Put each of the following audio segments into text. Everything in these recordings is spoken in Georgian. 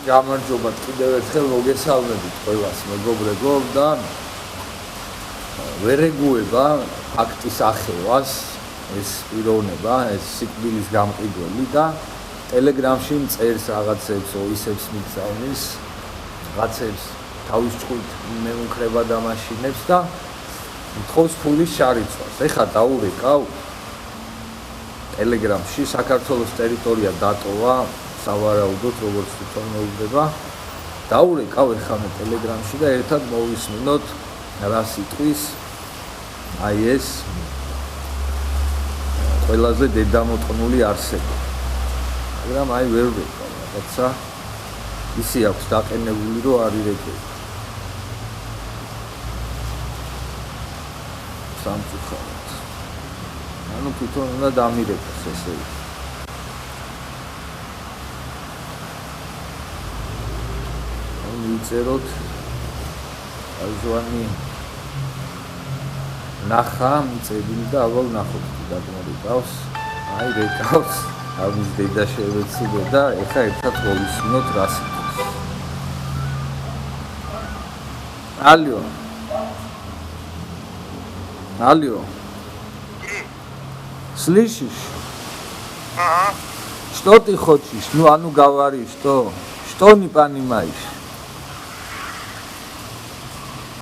გამარჯობათ კიდევ ერთხელ მოგესალმებით ყველას მეგობრებო და ვერ ეგუება ფაქტის ახევას ეს პიროვნება, ეს სიკვდილის გამყიდველი და ტელეგრამში წერს რაღაცებს, ისებს მიგზავნის, რაღაცებს თავის ჭკუით მეუნხრება და მაშინებს და მთხოვს ფულის შარიცხვას. ეხლა დაურეკავ ტელეგრამში საქართველოს ტერიტორია დატოვა სავარაუდოდ როგორც თვითონ მეუბნება დაურეკავ ეხლა მე ტელეგრამში და ერთად მოვისმინოთ რა სიტყვის აი ეს ყველაზე დედამოწყნული არსება მაგრამ აი ვერ ვეკავ რაღაცა ისი აქვს დაყენებული რომ არ ირეკება სამწუხაროდ ანუ თვითონ უნდა დამირეკოს ესე ვიწეროთ აზვანი ნახა მიწებილი და აბა ვნახოთ დაგმორიყავს აი რეკავს ამის დედა შევეცილო და ეხა ერთად მოვისმინოთ რა სიტყვას алло слышишь что ты хочешь ну а ну говори что не понимаешь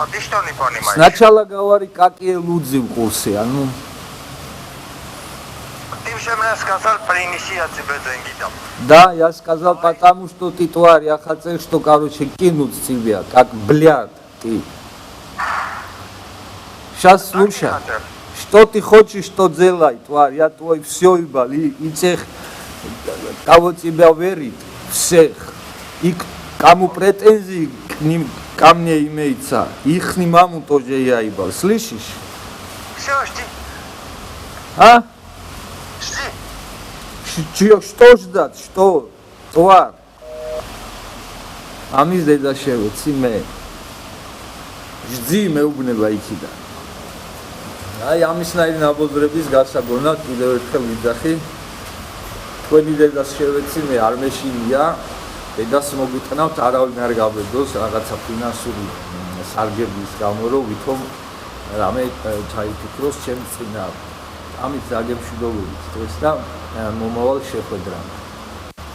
А ты что не понимаешь? Сначала говори, какие лудзи в курсе, а ну. Ты же мне сказал, принеси от тебя деньги там. Да, я сказал, потому что ты тварь, я хотел, что, короче, кинуть тебя, как блядь ты. Сейчас слушай, что ты хочешь, что делай, тварь, я твой все ебал, и тех, кого тебя верит, всех, и кому претензии к ним, ко мне имеется, их маму тоже я ебал, слышишь? Все, жди. А? Жди. Что ждать, что, тварь? Амис деда შევეცი მე. Жди მეუბნება იქიდან. აი ამისნაირი ნაბოზრების გასაგონად კიდევ ერთხელ ვიძახი. თქვენი დედას შევეცი მე არ მეშინია. დედას მოგიტყნავთ არავინ არ გაბედოს რაღაცა ფინანსური სარგებლის გამო რომ ვითომ რამე ჩაიფიქროს ჩემს წინააღმდეგ. ამით დაგემშვიდობებით დღეს და მომავალ შეხვედრამდე.